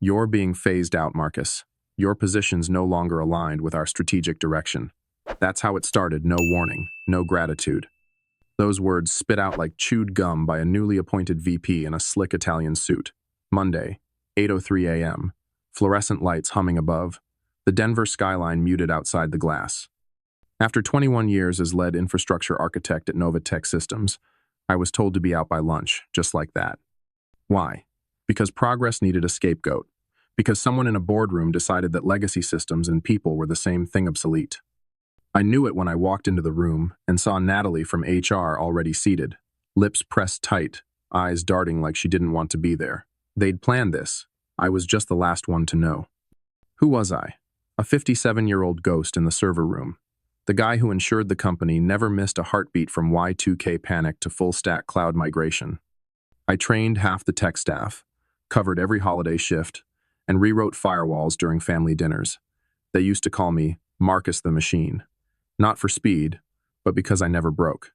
You're being phased out, Marcus. Your position's no longer aligned with our strategic direction. That's how it started, no warning, no gratitude. Those words spit out like chewed gum by a newly appointed VP in a slick Italian suit. Monday, 8:03 a.m. Fluorescent lights humming above. The Denver skyline muted outside the glass. After 21 years as lead infrastructure architect at Novatek Systems, I was told to be out by lunch, just like that. Why? Because progress needed a scapegoat. Because someone in a boardroom decided that legacy systems and people were the same thing, obsolete. I knew it when I walked into the room and saw Natalie from HR already seated, lips pressed tight, eyes darting like she didn't want to be there. They'd planned this. I was just the last one to know. Who was I? A 57-year-old ghost in the server room. The guy who ensured the company never missed a heartbeat from Y2K panic to full-stack cloud migration. I trained half the tech staff, covered every holiday shift, and rewrote firewalls during family dinners. They used to call me Marcus the Machine. Not for speed, but because I never broke.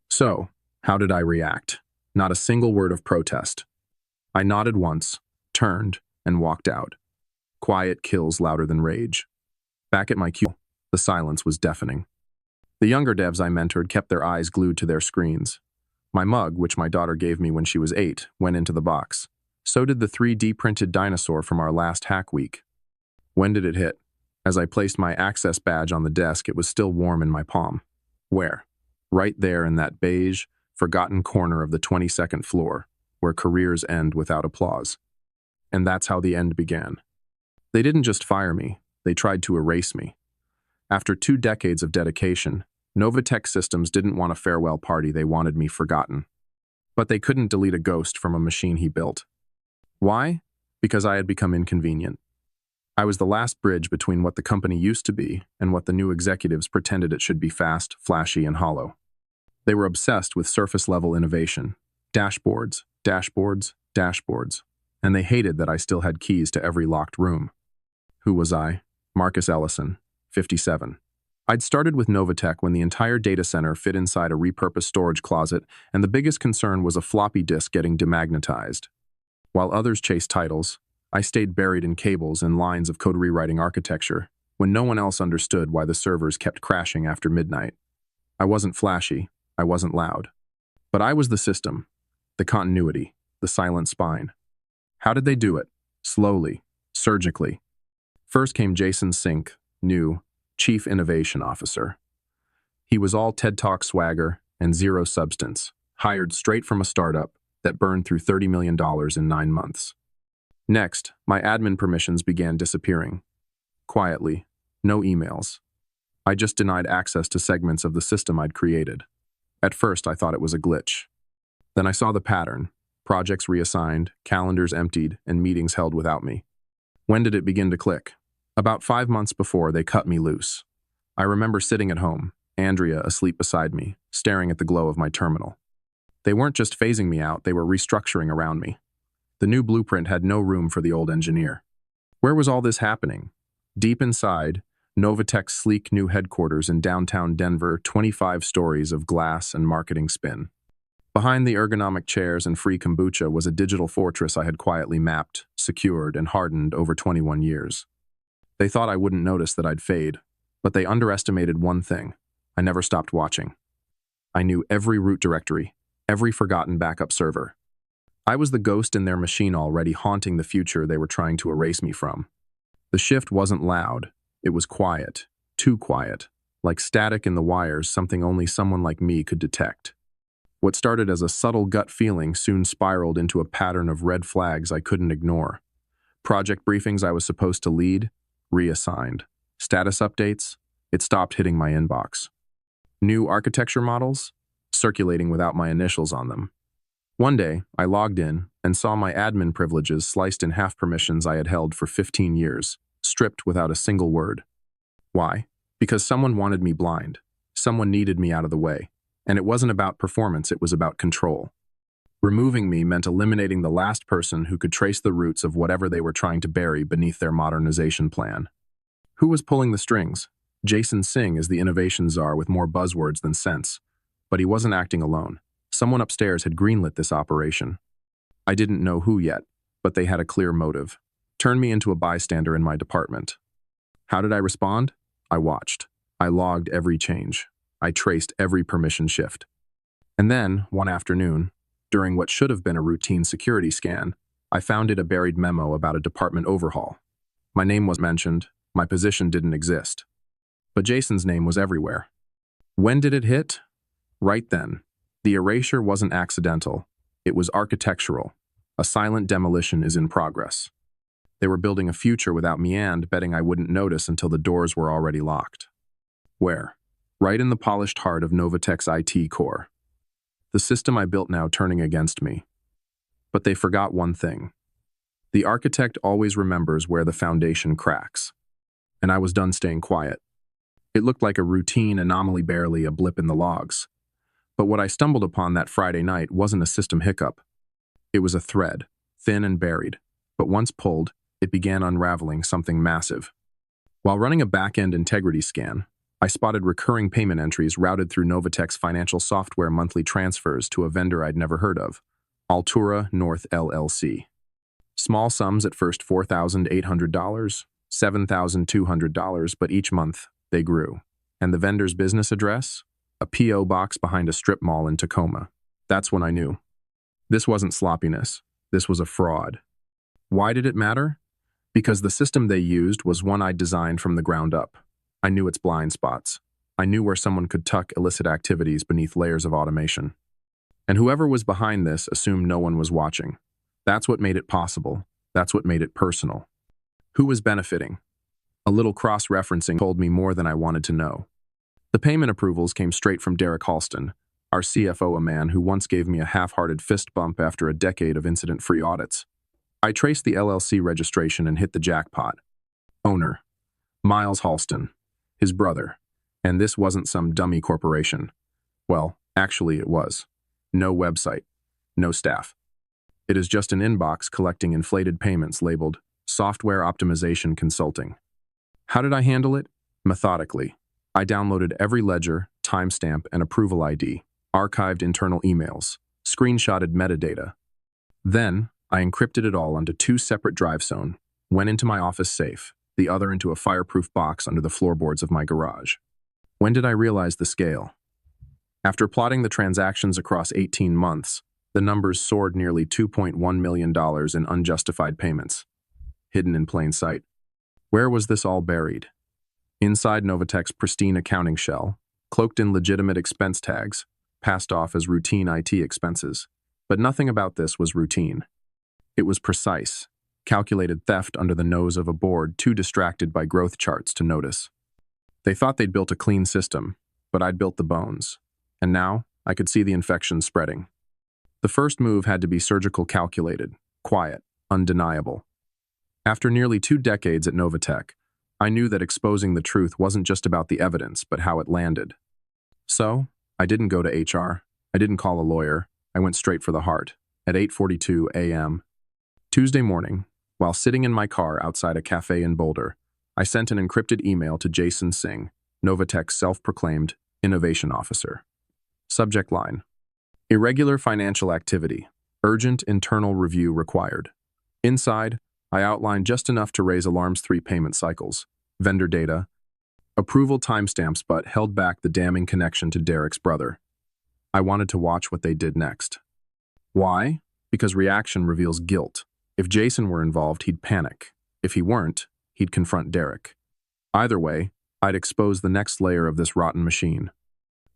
So, how did I react? Not a single word of protest. I nodded once, turned, and walked out. Quiet kills louder than rage. Back at my cube, the silence was deafening. The younger devs I mentored kept their eyes glued to their screens. My mug, which my daughter gave me when she was 8, went into the box. So did the 3D printed dinosaur from our last hack week. When did it hit? As I placed my access badge on the desk, it was still warm in my palm. Where? Right there in that beige, forgotten corner of the 22nd floor, where careers end without applause. And that's how the end began. They didn't just fire me, they tried to erase me. After 2 decades of dedication, Novatek Systems didn't want a farewell party, they wanted me forgotten. But they couldn't delete a ghost from a machine he built. Why? Because I had become inconvenient. I was the last bridge between what the company used to be and what the new executives pretended it should be: fast, flashy, and hollow. They were obsessed with surface-level innovation. Dashboards, dashboards, dashboards. And they hated that I still had keys to every locked room. Who was I? Marcus Ellison, 57. I'd started with Novatek when the entire data center fit inside a repurposed storage closet, and the biggest concern was a floppy disk getting demagnetized. While others chased titles, I stayed buried in cables and lines of code rewriting architecture when no one else understood why the servers kept crashing after midnight. I wasn't flashy, I wasn't loud. But I was the system, the continuity, the silent spine. How did they do it? Slowly, surgically. First came Jason Sink, new Chief Innovation Officer. He was all TED Talk swagger and zero substance, hired straight from a startup that burned through $30 million in 9 months. Next, my admin permissions began disappearing. Quietly, no emails. I just denied access to segments of the system I'd created. At first, I thought it was a glitch. Then I saw the pattern: projects reassigned, calendars emptied, and meetings held without me. When did it begin to click? About 5 months before they cut me loose. I remember sitting at home, Andrea asleep beside me, staring at the glow of my terminal. They weren't just phasing me out, they were restructuring around me. The new blueprint had no room for the old engineer. Where was all this happening? Deep inside, Novatek's sleek new headquarters in downtown Denver, 25 stories of glass and marketing spin. Behind the ergonomic chairs and free kombucha was a digital fortress I had quietly mapped, secured, and hardened over 21 years. They thought I wouldn't notice that I'd fade, but they underestimated one thing: I never stopped watching. I knew every root directory, every forgotten backup server. I was the ghost in their machine already haunting the future they were trying to erase me from. The shift wasn't loud, it was quiet, too quiet, like static in the wires, something only someone like me could detect. What started as a subtle gut feeling soon spiraled into a pattern of red flags I couldn't ignore. Project briefings I was supposed to lead, reassigned. Status updates, it stopped hitting my inbox. New architecture models, circulating without my initials on them. One day, I logged in and saw my admin privileges sliced in half, permissions I had held for 15 years, stripped without a single word. Why? Because someone wanted me blind. Someone needed me out of the way. And it wasn't about performance, it was about control. Removing me meant eliminating the last person who could trace the roots of whatever they were trying to bury beneath their modernization plan. Who was pulling the strings? Jason Singh is the innovation czar with more buzzwords than sense. But he wasn't acting alone. Someone upstairs had greenlit this operation. I didn't know who yet, but they had a clear motive: turned me into a bystander in my department. How did I respond? I watched. I logged every change. I traced every permission shift. And then, one afternoon, during what should have been a routine security scan, I found a buried memo about a department overhaul. My name was mentioned, my position didn't exist. But Jason's name was everywhere. When did it hit? Right then. The erasure wasn't accidental. It was architectural. A silent demolition is in progress. They were building a future without me and betting I wouldn't notice until the doors were already locked. Where? Right in the polished heart of Novatek's IT core. The system I built now turning against me. But they forgot one thing. The architect always remembers where the foundation cracks. And I was done staying quiet. It looked like a routine anomaly, barely a blip in the logs. But what I stumbled upon that Friday night wasn't a system hiccup. It was a thread, thin and buried, but once pulled, it began unraveling something massive. While running a back-end integrity scan, I spotted recurring payment entries routed through Novatek's financial software monthly transfers to a vendor I'd never heard of, Altura North LLC. Small sums at first $4,800, $7,200, but each month they grew. And the vendor's business address? A P.O. box behind a strip mall in Tacoma. That's when I knew. This wasn't sloppiness. This was a fraud. Why did it matter? Because the system they used was one I'd designed from the ground up. I knew its blind spots. I knew where someone could tuck illicit activities beneath layers of automation. And whoever was behind this assumed no one was watching. That's what made it possible. That's what made it personal. Who was benefiting? A little cross-referencing told me more than I wanted to know. The payment approvals came straight from Derek Halston, our CFO, a man who once gave me a half-hearted fist bump after a decade of incident-free audits. I traced the LLC registration and hit the jackpot. Owner, Miles Halston, his brother, and this wasn't some dummy corporation. Well, actually it was. No website, no staff. It is just an inbox collecting inflated payments labeled Software Optimization Consulting. How did I handle it? Methodically. I downloaded every ledger, timestamp, and approval ID, archived internal emails, screenshotted metadata. Then, I encrypted it all onto 2 separate drives, went into my office safe, the other into a fireproof box under the floorboards of my garage. When did I realize the scale? After plotting the transactions across 18 months, the numbers soared nearly $2.1 million in unjustified payments, hidden in plain sight. Where was this all buried? Inside Novatek's pristine accounting shell, cloaked in legitimate expense tags, passed off as routine IT expenses. But nothing about this was routine. It was precise, calculated theft under the nose of a board too distracted by growth charts to notice. They thought they'd built a clean system, but I'd built the bones. And now, I could see the infection spreading. The first move had to be surgical, calculated, quiet, undeniable. After nearly 2 decades at Novatek, I knew that exposing the truth wasn't just about the evidence, but how it landed. So, I didn't go to HR. I didn't call a lawyer. I went straight for the heart. At 8:42 a.m. Tuesday morning, while sitting in my car outside a cafe in Boulder, I sent an encrypted email to Jason Singh, Novatek's self-proclaimed innovation officer. Subject line: Irregular financial activity. Urgent internal review required. Inside, I outlined just enough to raise alarms: 3 payment cycles, vendor data, approval timestamps, but held back the damning connection to Derek's brother. I wanted to watch what they did next. Why? Because reaction reveals guilt. If Jason were involved, he'd panic. If he weren't, he'd confront Derek. Either way, I'd expose the next layer of this rotten machine.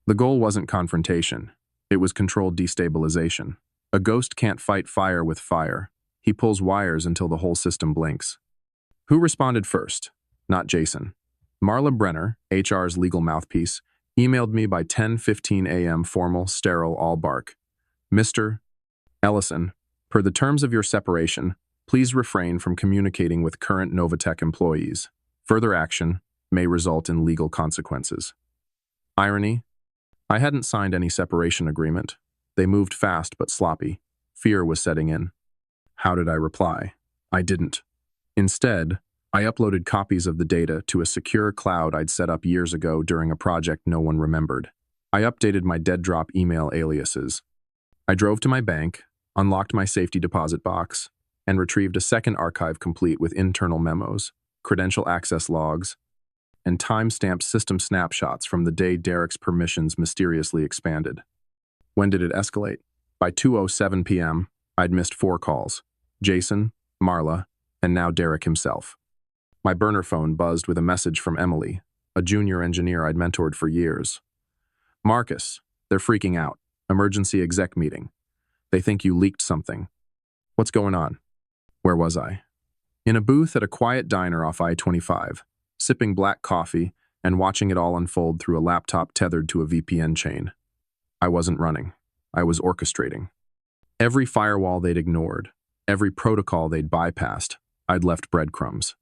The goal wasn't confrontation. It was controlled destabilization. A ghost can't fight fire with fire. He pulls wires until the whole system blinks. Who responded first? Not Jason. Marla Brenner, HR's legal mouthpiece, emailed me by 10:15 a.m. formal, sterile, all bark. Mr. Ellison, per the terms of your separation, please refrain from communicating with current Novatek employees. Further action may result in legal consequences. Irony? I hadn't signed any separation agreement. They moved fast but sloppy. Fear was setting in. How did I reply? I didn't. Instead, I uploaded copies of the data to a secure cloud I'd set up years ago during a project no one remembered. I updated my dead drop email aliases. I drove to my bank, unlocked my safety deposit box, and retrieved a second archive complete with internal memos, credential access logs, and time-stamped system snapshots from the day Derek's permissions mysteriously expanded. When did it escalate? By 2:07 p.m., I'd missed 4 calls: Jason, Marla, and now Derek himself. My burner phone buzzed with a message from Emily, a junior engineer I'd mentored for years. "Marcus, they're freaking out. Emergency exec meeting. They think you leaked something. What's going on?" Where was I? In a booth at a quiet diner off I-25, sipping black coffee and watching it all unfold through a laptop tethered to a VPN chain. I wasn't running. I was orchestrating. Every firewall they'd ignored, every protocol they'd bypassed, I'd left breadcrumbs.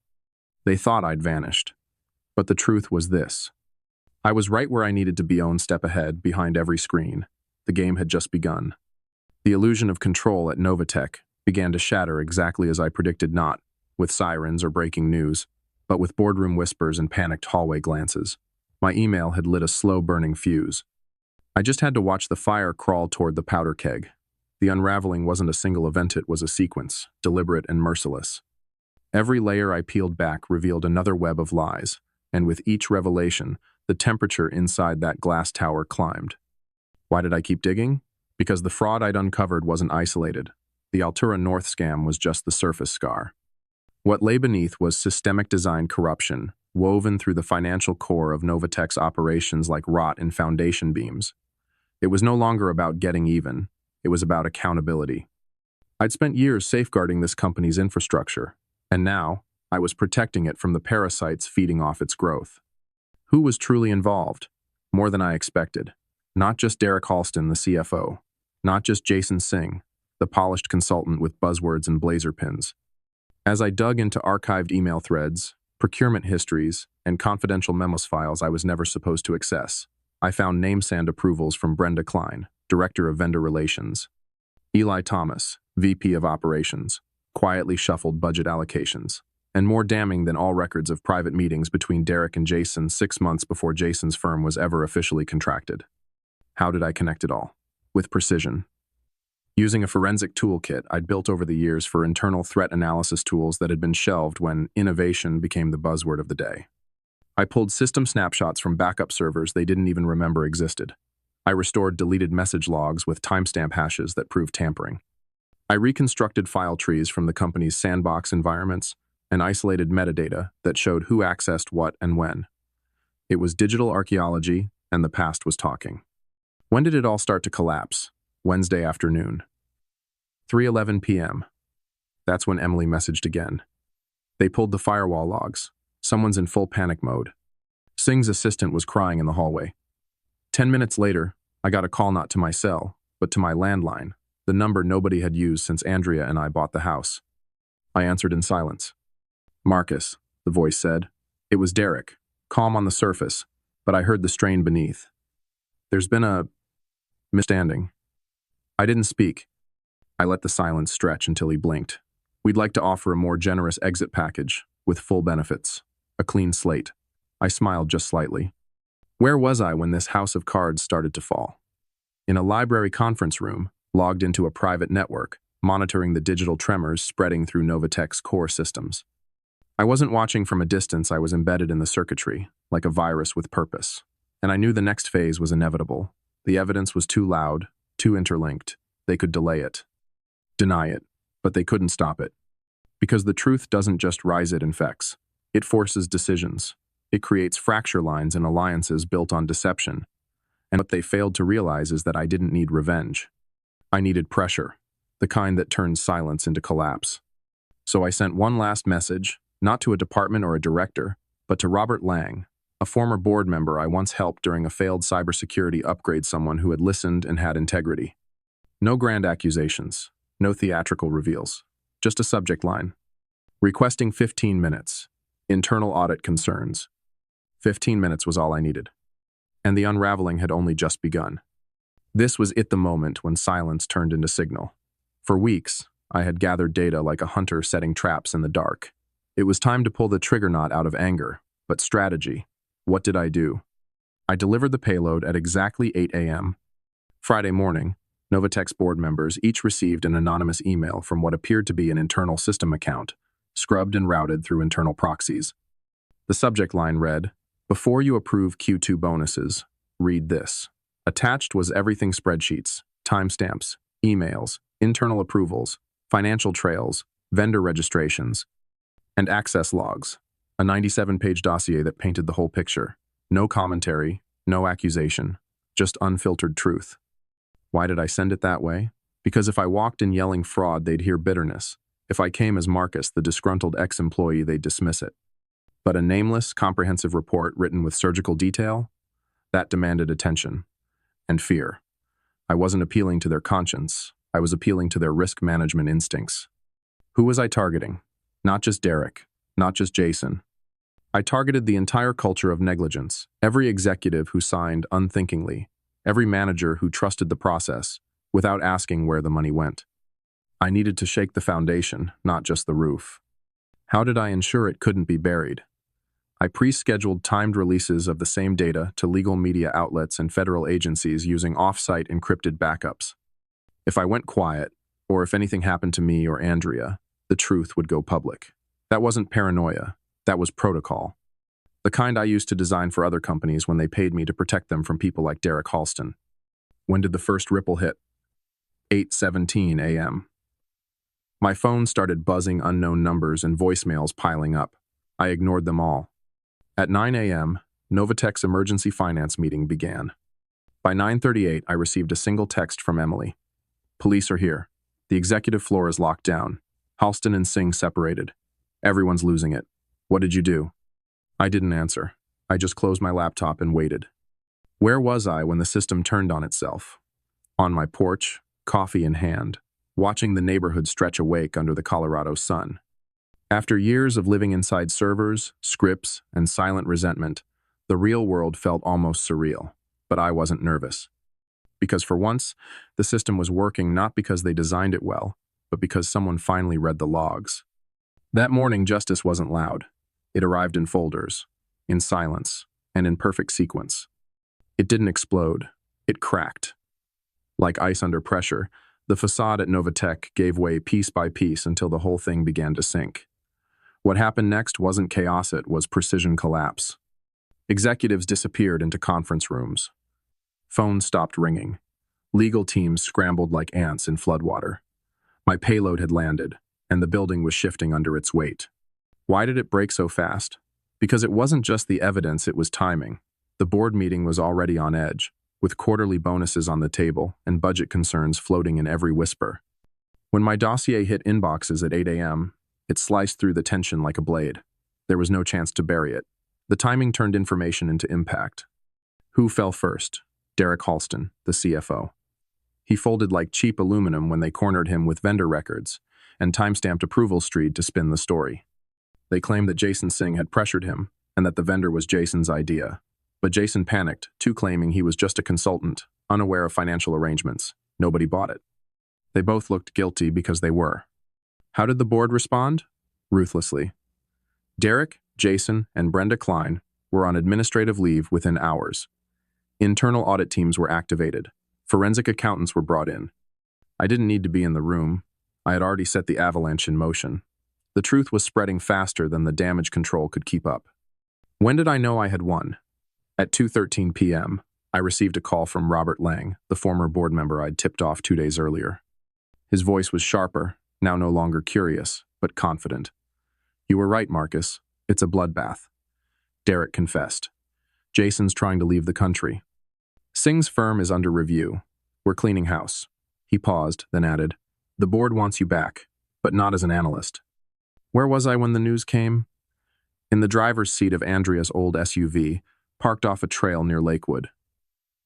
They thought I'd vanished. But the truth was this. I was right where I needed to be, one step ahead, behind every screen. The game had just begun. The illusion of control at Novatek began to shatter exactly as I predicted, not with sirens or breaking news, but with boardroom whispers and panicked hallway glances. My email had lit a slow-burning fuse. I just had to watch the fire crawl toward the powder keg. The unraveling wasn't a single event, it was a sequence, deliberate and merciless. Every layer I peeled back revealed another web of lies, and with each revelation, the temperature inside that glass tower climbed. Why did I keep digging? Because the fraud I'd uncovered wasn't isolated. The Altura North scam was just the surface scar. What lay beneath was systemic design corruption, woven through the financial core of Novatek's operations like rot in foundation beams. It was no longer about getting even. It was about accountability. I'd spent years safeguarding this company's infrastructure, and now I was protecting it from the parasites feeding off its growth. Who was truly involved? More than I expected. Not just Derek Halston, the CFO. Not just Jason Singh, the polished consultant with buzzwords and blazer pins. As I dug into archived email threads, procurement histories, and confidential memos files I was never supposed to access, I found name-sand approvals from Brenda Klein, Director of Vendor Relations, Eli Thomas, VP of Operations, quietly shuffled budget allocations, and more damning than all records of private meetings between Derek and Jason 6 months before Jason's firm was ever officially contracted. How did I connect it all? With precision. Using a forensic toolkit I'd built over the years for internal threat analysis tools that had been shelved when innovation became the buzzword of the day. I pulled system snapshots from backup servers they didn't even remember existed. I restored deleted message logs with timestamp hashes that proved tampering. I reconstructed file trees from the company's sandbox environments and isolated metadata that showed who accessed what and when. It was digital archaeology, and the past was talking. When did it all start to collapse? Wednesday afternoon. 3:11 p.m. That's when Emily messaged again. They pulled the firewall logs. Someone's in full panic mode. Singh's assistant was crying in the hallway. 10 minutes later, I got a call not to my cell, but to my landline, the number nobody had used since Andrea and I bought the house. I answered in silence. "Marcus," the voice said. It was Derek, calm on the surface, but I heard the strain beneath. "There's been a misunderstanding." I didn't speak. I let the silence stretch until he blinked. "We'd like to offer a more generous exit package, with full benefits. A clean slate." I smiled just slightly. Where was I when this house of cards started to fall? In a library conference room, logged into a private network, monitoring the digital tremors spreading through Novatek's core systems. I wasn't watching from a distance, I was embedded in the circuitry, like a virus with purpose. And I knew the next phase was inevitable. The evidence was too loud, too interlinked. They could delay it, deny it, but they couldn't stop it. Because the truth doesn't just rise, it infects. It forces decisions. It creates fracture lines and alliances built on deception. And what they failed to realize is that I didn't need revenge. I needed pressure, the kind that turns silence into collapse. So I sent one last message, not to a department or a director, but to Robert Lang, a former board member I once helped during a failed cybersecurity upgrade, someone who had listened and had integrity. No grand accusations, no theatrical reveals, just a subject line. Requesting 15 minutes. Internal audit concerns. 15 minutes was all I needed. And the unraveling had only just begun. This was the moment when silence turned into signal. For weeks, I had gathered data like a hunter setting traps in the dark. It was time to pull the trigger, not out of anger, but strategy. What did I do? I delivered the payload at exactly 8 a.m. Friday morning, Novatek's board members each received an anonymous email from what appeared to be an internal system account, scrubbed and routed through internal proxies. The subject line read, "Before you approve Q2 bonuses, read this." Attached was everything: spreadsheets, timestamps, emails, internal approvals, financial trails, vendor registrations, and access logs. A 97-page dossier that painted the whole picture. No commentary, no accusation, just unfiltered truth. Why did I send it that way? Because if I walked in yelling fraud, they'd hear bitterness. If I came as Marcus, the disgruntled ex-employee, they'd dismiss it. But a nameless, comprehensive report written with surgical detail? That demanded attention. And fear. I wasn't appealing to their conscience. I was appealing to their risk management instincts. Who was I targeting? Not just Derek. Not just Jason. I targeted the entire culture of negligence, every executive who signed unthinkingly, every manager who trusted the process without asking where the money went. I needed to shake the foundation, not just the roof. How did I ensure it couldn't be buried? I pre-scheduled timed releases of the same data to legal media outlets and federal agencies using off-site encrypted backups. If I went quiet, or if anything happened to me or Andrea, the truth would go public. That wasn't paranoia. That was protocol. The kind I used to design for other companies when they paid me to protect them from people like Derek Halston. When did the first ripple hit? 8:17 a.m. My phone started buzzing unknown numbers and voicemails piling up. I ignored them all. At 9 a.m., Novatek's emergency finance meeting began. By 9:38, I received a single text from Emily. "Police are here. The executive floor is locked down. Halston and Singh separated. Everyone's losing it. What did you do?" I didn't answer. I just closed my laptop and waited. Where was I when the system turned on itself? On my porch, coffee in hand, watching the neighborhood stretch awake under the Colorado sun. After years of living inside servers, scripts, and silent resentment, the real world felt almost surreal, but I wasn't nervous. Because for once, the system was working not because they designed it well, but because someone finally read the logs. That morning, justice wasn't loud. It arrived in folders, in silence, and in perfect sequence. It didn't explode. It cracked. Like ice under pressure, the facade at Novatek gave way piece by piece until the whole thing began to sink. What happened next wasn't chaos, it was precision collapse. Executives disappeared into conference rooms. Phones stopped ringing. Legal teams scrambled like ants in floodwater. My payload had landed, and the building was shifting under its weight. Why did it break so fast? Because it wasn't just the evidence, it was timing. The board meeting was already on edge, with quarterly bonuses on the table and budget concerns floating in every whisper. When my dossier hit inboxes at 8 a.m., it sliced through the tension like a blade. There was no chance to bury it. The timing turned information into impact. Who fell first? Derek Halston, the CFO. He folded like cheap aluminum when they cornered him with vendor records and timestamped approval street to spin the story. They claimed that Jason Singh had pressured him and that the vendor was Jason's idea. But Jason panicked, too, claiming he was just a consultant, unaware of financial arrangements. Nobody bought it. They both looked guilty because they were. How did the board respond? Ruthlessly. Derek, Jason, and Brenda Klein were on administrative leave within hours. Internal audit teams were activated. Forensic accountants were brought in. I didn't need to be in the room. I had already set the avalanche in motion. The truth was spreading faster than the damage control could keep up. When did I know I had won? At 2:13 p.m., I received a call from Robert Lang, the former board member I'd tipped off 2 days earlier. His voice was sharper, now no longer curious, but confident. "You were right, Marcus. It's a bloodbath." Derek confessed. "Jason's trying to leave the country. Singh's firm is under review. We're cleaning house." He paused, then added, "The board wants you back, but not as an analyst." Where was I when the news came? In the driver's seat of Andrea's old SUV, parked off a trail near Lakewood.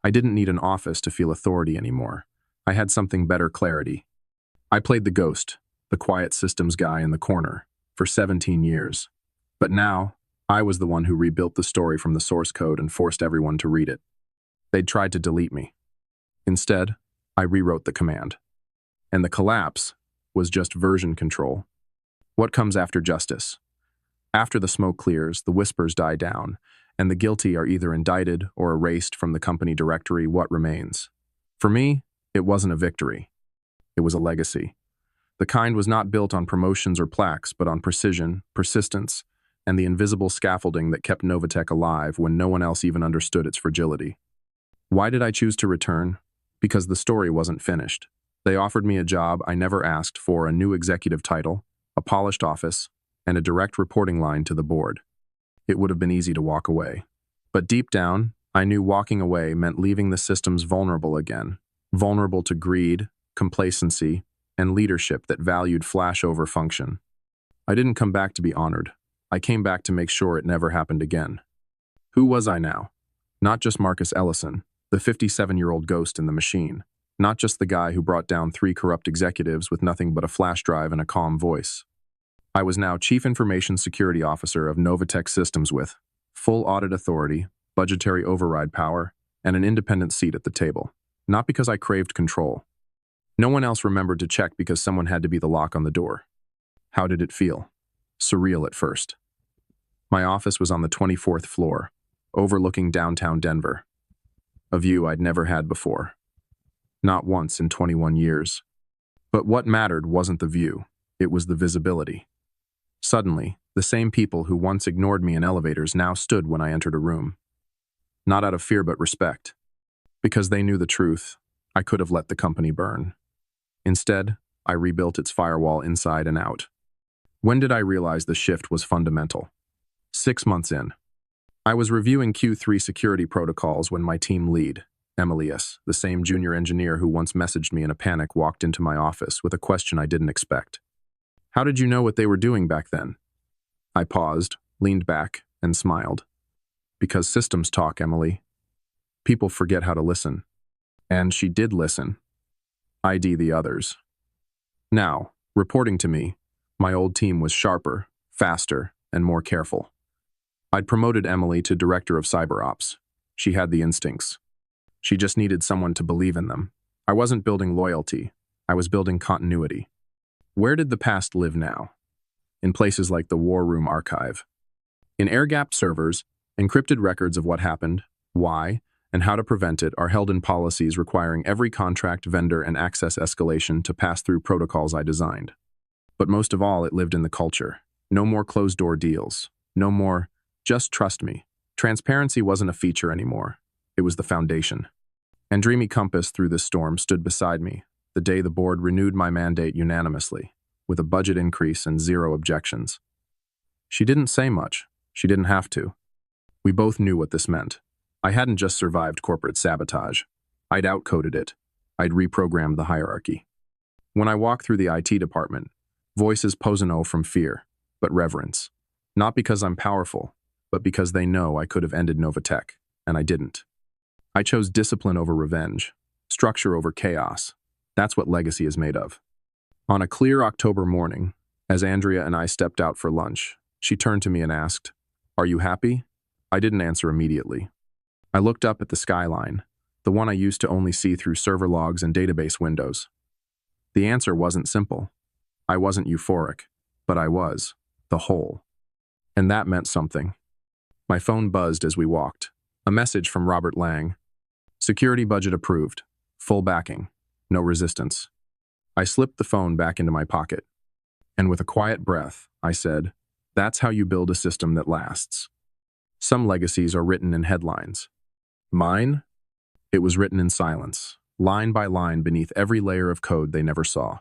I didn't need an office to feel authority anymore. I had something better: clarity. I played the ghost, the quiet systems guy in the corner, for 17 years. But now, I was the one who rebuilt the story from the source code and forced everyone to read it. They'd tried to delete me. Instead, I rewrote the command. And the collapse was just version control. What comes after justice? After the smoke clears, the whispers die down, and the guilty are either indicted or erased from the company directory. What remains? For me, It wasn't a victory. It was a legacy. The kind was not built on promotions or plaques, but on precision, persistence, and the invisible scaffolding that kept Novatek alive when no one else even understood its fragility. Why did I choose to return? Because the story wasn't finished. They offered me a job I never asked for, a new executive title, a polished office, and a direct reporting line to the board. It would have been easy to walk away. But deep down, I knew walking away meant leaving the systems vulnerable again, vulnerable to greed, complacency, and leadership that valued flash over function. I didn't come back to be honored. I came back to make sure it never happened again. Who was I now? Not just Marcus Ellison, the 57-year-old ghost in the machine. Not just the guy who brought down 3 corrupt executives with nothing but a flash drive and a calm voice. I was now Chief Information Security Officer of Novatek Systems with full audit authority, budgetary override power, and an independent seat at the table. Not because I craved control. No one else remembered to check because someone had to be the lock on the door. How did it feel? Surreal at first. My office was on the 24th floor, overlooking downtown Denver. A view I'd never had before. Not once in 21 years. But what mattered wasn't the view, it was the visibility. Suddenly, the same people who once ignored me in elevators now stood when I entered a room. Not out of fear but respect. Because they knew the truth, I could have let the company burn. Instead, I rebuilt its firewall inside and out. When did I realize the shift was fundamental? 6 months in. I was reviewing Q3 security protocols when my team lead, Emilius, the same junior engineer who once messaged me in a panic, walked into my office with a question I didn't expect. How did you know what they were doing back then? I paused, leaned back, and smiled. Because systems talk, Emily. People forget how to listen. And she did listen. ID the others. Now, reporting to me, my old team was sharper, faster, and more careful. I'd promoted Emily to Director of Cyber Ops. She had the instincts. She just needed someone to believe in them. I wasn't building loyalty. I was building continuity. Where did the past live now? In places like the War Room Archive. In air-gapped servers, encrypted records of what happened, why, and how to prevent it are held in policies requiring every contract, vendor, and access escalation to pass through protocols I designed. But most of all, it lived in the culture. No more closed-door deals. No more, just trust me. Transparency wasn't a feature anymore. It was the foundation. And Dreamy Compass through this storm stood beside me, the day the board renewed my mandate unanimously, with a budget increase and 0 objections. She didn't say much. She didn't have to. We both knew what this meant. I hadn't just survived corporate sabotage. I'd outcoded it. I'd reprogrammed the hierarchy. When I walked through the IT department, voices posino from fear, but reverence. Not because I'm powerful, but because they know I could have ended Novatek, and I didn't. I chose discipline over revenge, structure over chaos. That's what legacy is made of. On a clear October morning, as Andrea and I stepped out for lunch, she turned to me and asked, "Are you happy?" I didn't answer immediately. I looked up at the skyline, the one I used to only see through server logs and database windows. The answer wasn't simple. I wasn't euphoric, but I was, the whole. And that meant something. My phone buzzed as we walked. A message from Robert Lang. Security budget approved. Full backing. No resistance. I slipped the phone back into my pocket. And with a quiet breath, I said, "That's how you build a system that lasts." Some legacies are written in headlines. Mine? It was written in silence, line by line beneath every layer of code they never saw.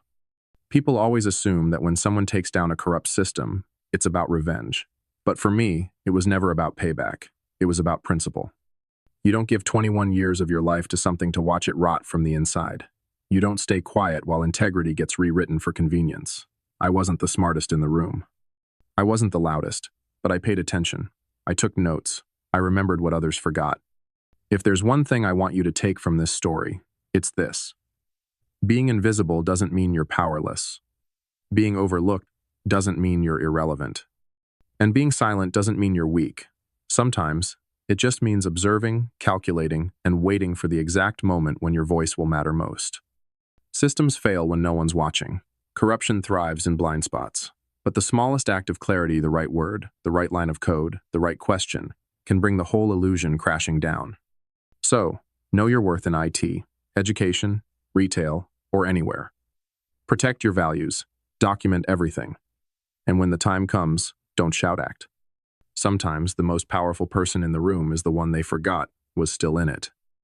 People always assume that when someone takes down a corrupt system, it's about revenge. But for me, it was never about payback. It was about principle. You don't give 21 years of your life to something to watch it rot from the inside. You don't stay quiet while integrity gets rewritten for convenience. I wasn't the smartest in the room. I wasn't the loudest, but I paid attention. I took notes. I remembered what others forgot. If there's one thing I want you to take from this story, it's this. Being invisible doesn't mean you're powerless. Being overlooked doesn't mean you're irrelevant. And being silent doesn't mean you're weak. Sometimes, it just means observing, calculating, and waiting for the exact moment when your voice will matter most. Systems fail when no one's watching. Corruption thrives in blind spots. But the smallest act of clarity, the right word, the right line of code, the right question, can bring the whole illusion crashing down. So, know your worth in IT, education, retail, or anywhere. Protect your values, document everything, and when the time comes, don't shout act. Sometimes the most powerful person in the room is the one they forgot was still in it.